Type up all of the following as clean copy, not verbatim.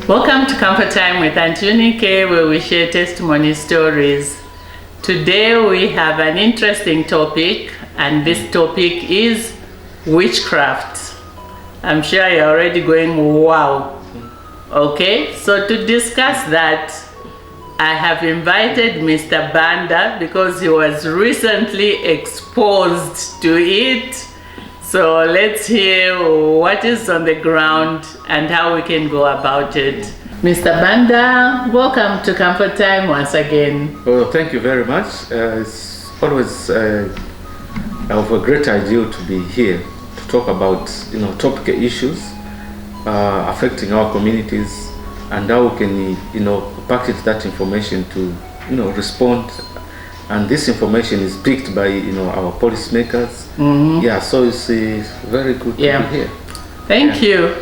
Welcome to Comfort Time with Aunty Yunike, where we share testimony stories. Today we have an interesting topic, and this topic is witchcraft. I'm sure you're already going, wow. Okay, so to discuss that, I have invited Mr. Banda because he was recently exposed to it. So let's hear what is on the ground and how we can go about it. Mr. Banda, welcome to Comfort Time once again. Well, thank you very much. It's always of a great idea to be here to talk about topical issues affecting our communities and how we can package that information to respond. And this information is picked by our policymakers. Yeah, so it's very good to be here. Thank you.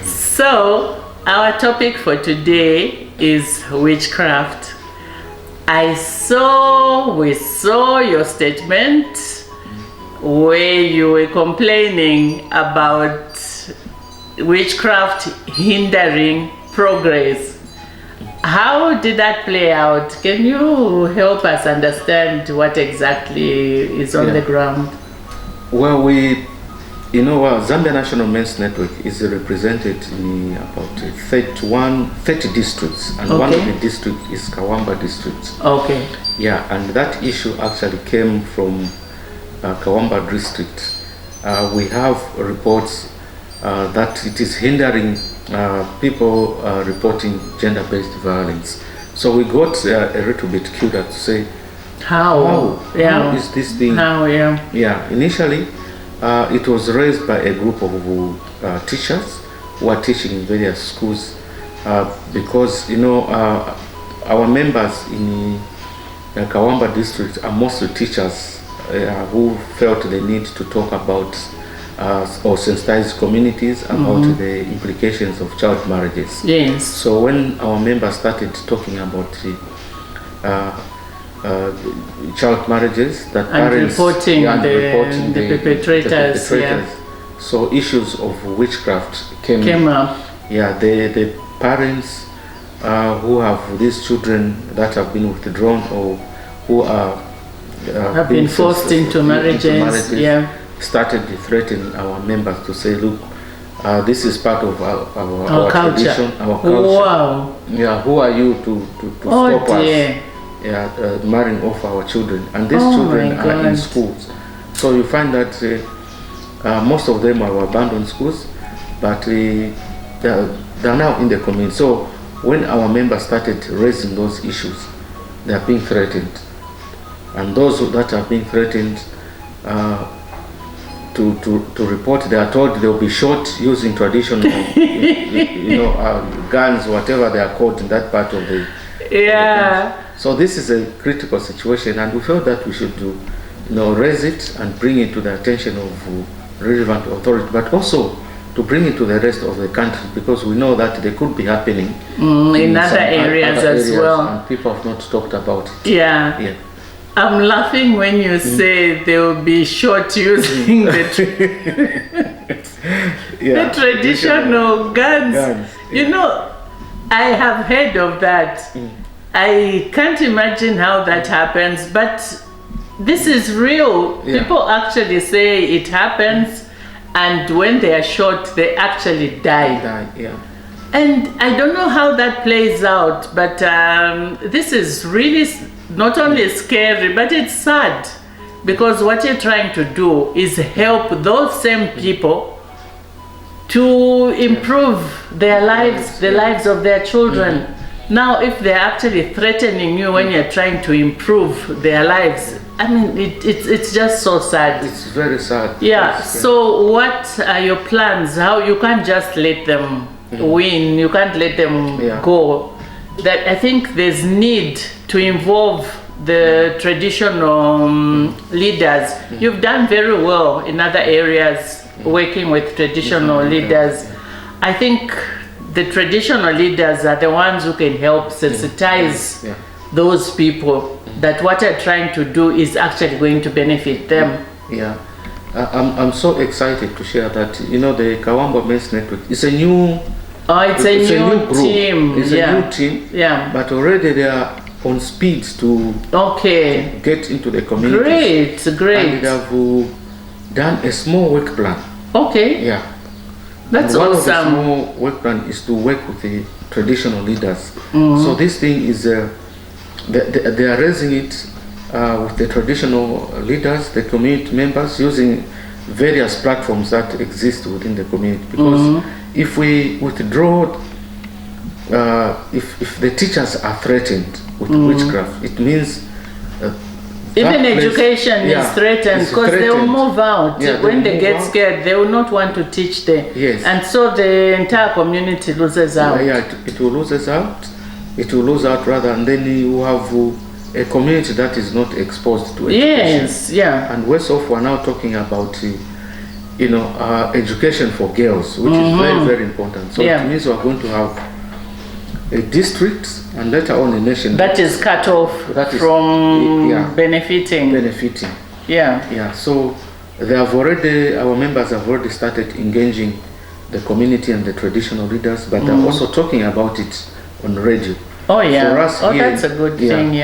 So our topic for today is witchcraft. We saw your statement where you were complaining about witchcraft hindering progress. How did that play out? Can you help us understand what exactly is on the ground? Well, Zambia National Men's Network is represented in about 30 districts, and one of the districts is Kawamba district. Okay. Yeah, and that issue actually came from Kawamba district. We have reports that it is hindering people reporting gender-based violence. So we got a little bit curious to say, how is this thing? Yeah, initially it was raised by a group of teachers who are teaching in various schools because our members in Kawamba district are mostly teachers who felt the need to talk about or sensitize communities about the implications of child marriages. Yes. So when our members started talking about child marriages, that and parents reporting the perpetrators. So issues of witchcraft came up. Yeah, the parents who have these children that have been withdrawn or who are have been forced into marriages. Started threatening our members to say, look, this is part of our culture. Tradition, our culture. Wow. Yeah, who are you to stop us marrying off our children? And these children are in schools. So you find that most of them are abandoned schools, but they're now in the community. So when our members started raising those issues, they are being threatened. And those that are being threatened to report, they are told they'll be shot using traditional guns, whatever they are called in that part of the So this is a critical situation, and we felt that we should raise it and bring it to the attention of relevant authorities, but also to bring it to the rest of the country, because we know that they could be happening in other areas as well, and people have not talked about it. Yeah. I'm laughing when you say they will be shot using the traditional guns. I have heard of that. I can't imagine how that happens, but this is real. People actually say it happens, and when they are shot, they actually die. And I don't know how that plays out, but this is really not only scary, but it's sad, because what you're trying to do is help those same people to improve their lives, the lives of their children. Now, if they're actually threatening you when you're trying to improve their lives, I mean, it's just so sad. It's very sad. So what are your plans? How you can't just let them win, you can't let them go. That I think there's need to involve the traditional leaders. You've done very well in other areas working with traditional leaders. I think the traditional leaders are the ones who can help sensitize those people that what they're trying to do is actually going to benefit them. I'm so excited to share that the Kawamba Men's Network is a new Oh, it's a new group. team. It's a new team. Yeah. But already they are on speed to get into the community. Great. And they have done a small work plan. Okay. Yeah. That's one awesome. One of the small work plan is to work with the traditional leaders. So this thing is, they are raising it with the traditional leaders, the community members, using various platforms that exist within the community. Because if we withdraw, if the teachers are threatened with witchcraft, it means even education is threatened, because they will move out. When they get scared, they will not want to teach there. And so the entire community loses out. It will lose out. It will lose out rather, and then you have a community that is not exposed to education. And worse off, we're now talking about education for girls, which is very, very important. So it means we're going to have a district and later on a nation that is cut off from benefiting. So they have already, our members have already started engaging the community and the traditional leaders, but they're also talking about it on radio. For us here, that's a good thing.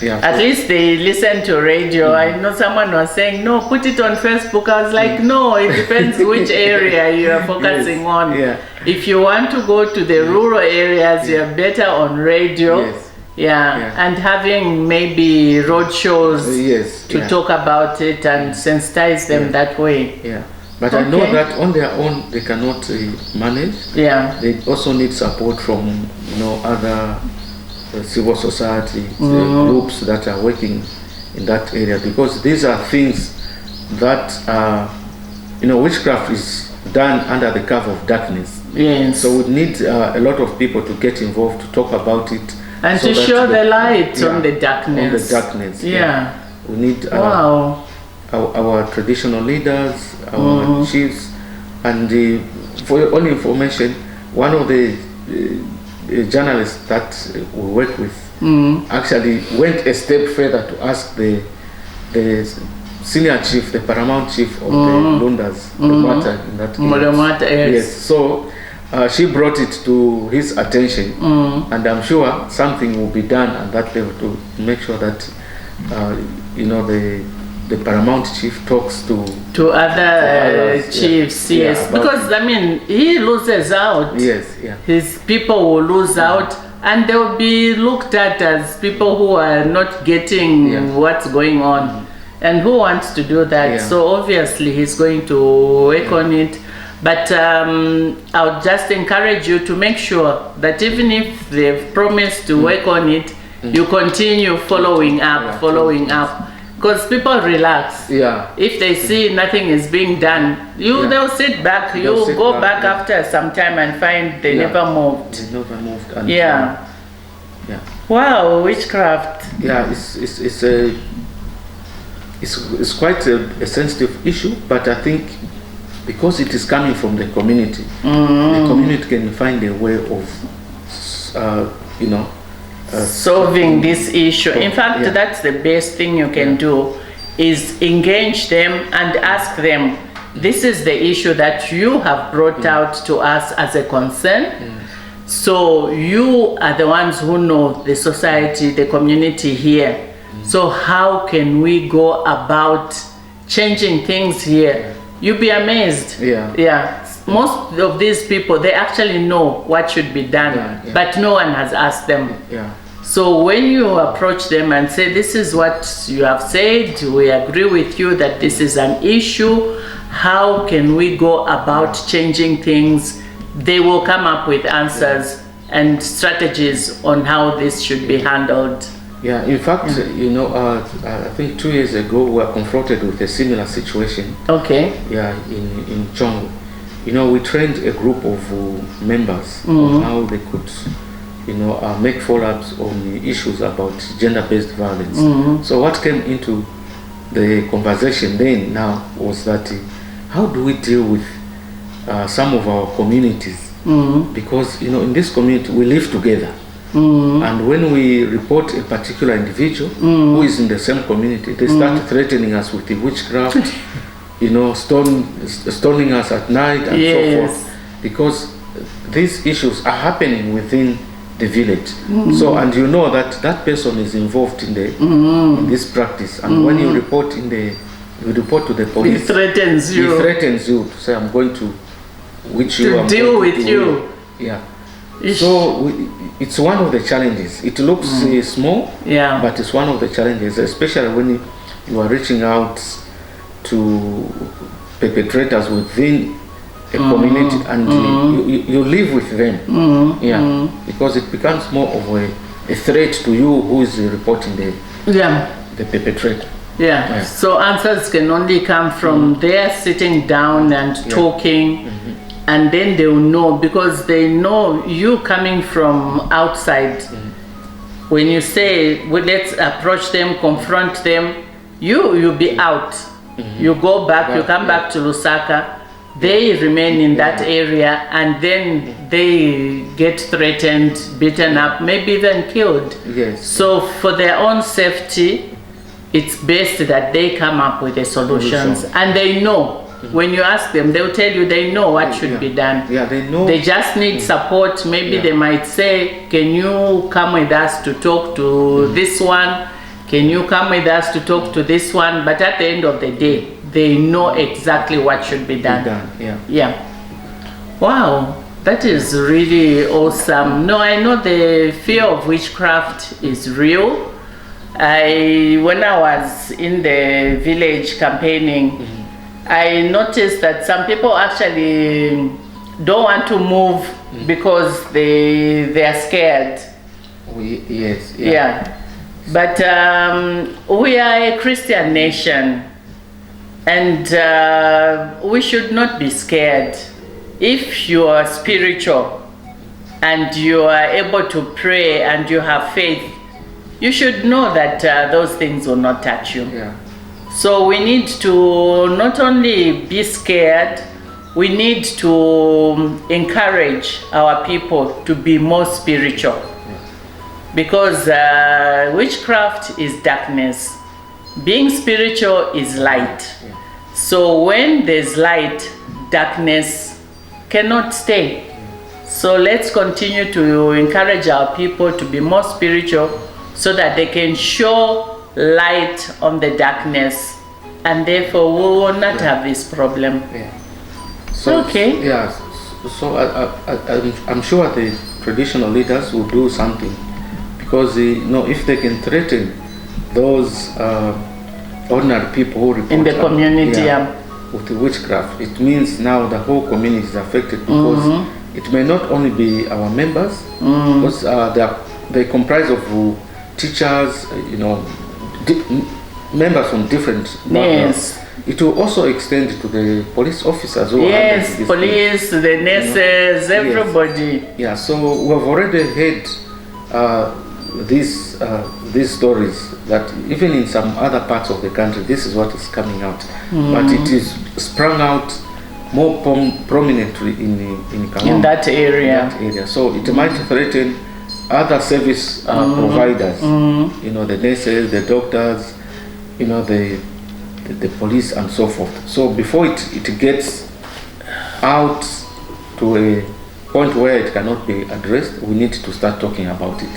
At least they listen to radio. I know someone was saying, no, put it on Facebook. I was like, no, it depends which area you are focusing on. If you want to go to the rural areas, you're better on radio. And having maybe road shows to talk about it and sensitize them that way. But I know that on their own they cannot manage. They also need support from other civil society groups that are working in that area, because these are things that witchcraft is done under the cover of darkness. So we need a lot of people to get involved, to talk about it, and to show the light on the darkness. We need our traditional leaders, our chiefs, and for your own information, one of the journalists that we work with actually went a step further to ask the senior chief, the paramount chief of the Lundas, the Mata in that case. So she brought it to his attention, and I'm sure something will be done at that level to make sure that the paramount chief talks to other chiefs, because I mean, he loses out. His people will lose out, and they will be looked at as people who are not getting what's going on, and who wants to do that. So obviously he's going to work on it. But I would just encourage you to make sure that even if they've promised to work on it, you continue following up. Because people relax. If they see nothing is being done, they'll sit back. You'll go back after some time and find they never moved. They never moved. And Wow, witchcraft. It's quite a sensitive issue, but I think because it is coming from the community, the community can find a way of, solving this issue. In fact, that's the best thing you can do, is engage them and ask them, this is the issue that you have brought out to us as a concern. So you are the ones who know the society, the community here. So how can we go about changing things here? You'll be amazed. Most of these people, they actually know what should be done, but no one has asked them. So when you approach them and say, this is what you have said, we agree with you that this is an issue, how can we go about changing things? They will come up with answers and strategies on how this should be handled. In fact, I think 2 years ago we were confronted with a similar situation. In Chongo. We trained a group of members on how they could make follow-ups on the issues about gender-based violence. So what came into the conversation then now was that how do we deal with some of our communities? Because in this community we live together, and when we report a particular individual who is in the same community, they start threatening us with the witchcraft, stoning us at night and so forth, because these issues are happening within the village. So, and you know that that person is involved in the in this practice, and when you report to the police, he threatens you. He threatens you to say, "I'm going to witch you, to deal with you." Yeah. So it's one of the challenges. It looks small, but it's one of the challenges, especially when you are reaching out to perpetrators within a community, and you live with them, because it becomes more of a threat to you who is reporting the perpetrator. So answers can only come from there sitting down and talking, and then they will know, because they know you coming from outside. When you say, well, let's approach them, confront them, you'll be out. You go back, you come back to Lusaka, they remain in that area, and then they get threatened, beaten up, maybe even killed. So for their own safety, it's best that they come up with the solutions, and they know. When you ask them, they'll tell you they know what should be done. They know. They just need support. Maybe they might say, can you come with us to talk to this one? Can you come with us to talk to this one? But at the end of the day, they know exactly what should be done. Wow, that is really awesome. No, I know the fear of witchcraft is real. When I was in the village campaigning, I noticed that some people actually don't want to move because they are scared. But we are a Christian nation, and we should not be scared. If you are spiritual and you are able to pray and you have faith, you should know that those things will not touch you. So we need to not only be scared, we need to encourage our people to be more spiritual. Because witchcraft is darkness. Being spiritual is light. So when there's light, darkness cannot stay. So let's continue to encourage our people to be more spiritual, so that they can show light on the darkness, and therefore we will not have this problem. So so I'm sure the traditional leaders will do something, because if they can threaten those ordinary people who report in the community with the witchcraft, it means now the whole community is affected, because it may not only be our members, because they comprise of teachers, members from different backgrounds. It will also extend to the police officers who are police, the nurses, everybody. So we have already heard these stories that even in some other parts of the country, this is what is coming out. But it is sprung out more prominently in that area. So it might threaten other service providers, the nurses, the doctors, the police, and so forth. So before it gets out to a point where it cannot be addressed, we need to start talking about it.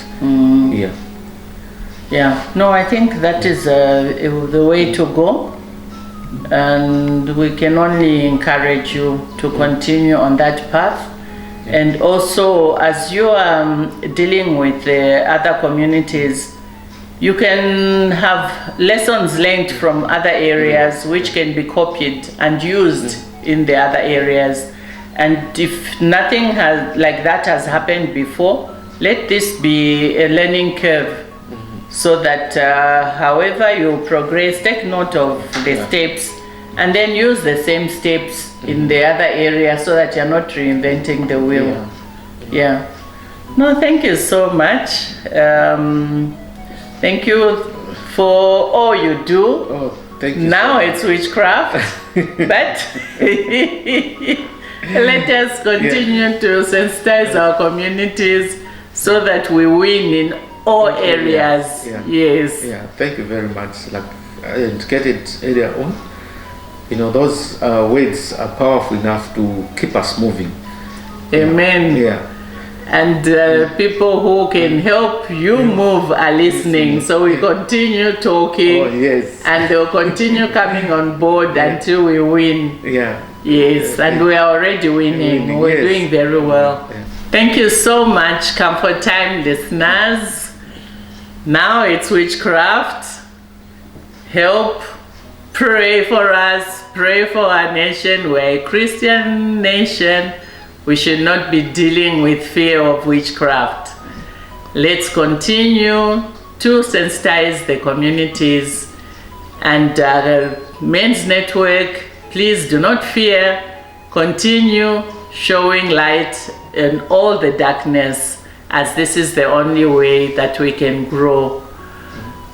No, I think that is the way to go, and we can only encourage you to continue on that path. And also, as you are dealing with the other communities, you can have lessons learned from other areas which can be copied and used in the other areas. And if nothing like that has happened before, let this be a learning curve, so that however you progress, take note of the steps, and then use the same steps in the other area, so that you're not reinventing the wheel. No, thank you so much. Thank you for all you do. Thank you. Now it's witchcraft, but let us continue to sensitize our communities, so that we win in all areas. Thank you very much. Like I indicated earlier on, those words are powerful enough to keep us moving. Amen. Yeah. And people who can help you move are listening. So we continue talking. Oh, yes. And they'll continue coming on board until we win. Yeah. Yes, and we are already winning. We're doing very well. Yeah. Thank you so much, Comfort Time listeners. Now it's witchcraft. Help. Pray for us. Pray for our nation. We're a Christian nation. We should not be dealing with fear of witchcraft. Let's continue to sensitize the communities. And Men's Network, please do not fear. Continue showing light in all the darkness, as this is the only way that we can grow.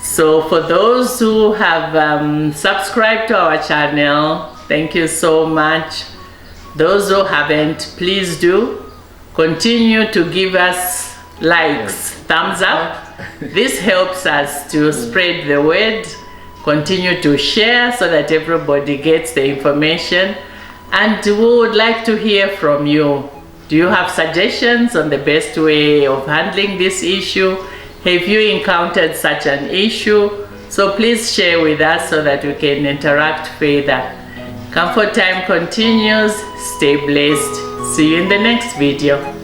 So for those who have subscribed to our channel, thank you so much. Those who haven't, please do continue to give us likes, thumbs up. This helps us to spread the word. Continue to share so that everybody gets the information. And we would like to hear from you. Do you have suggestions on the best way of handling this issue? Have you encountered such an issue? So please share with us so that we can interact further. Comfort Time continues. Stay blessed. See you in the next video.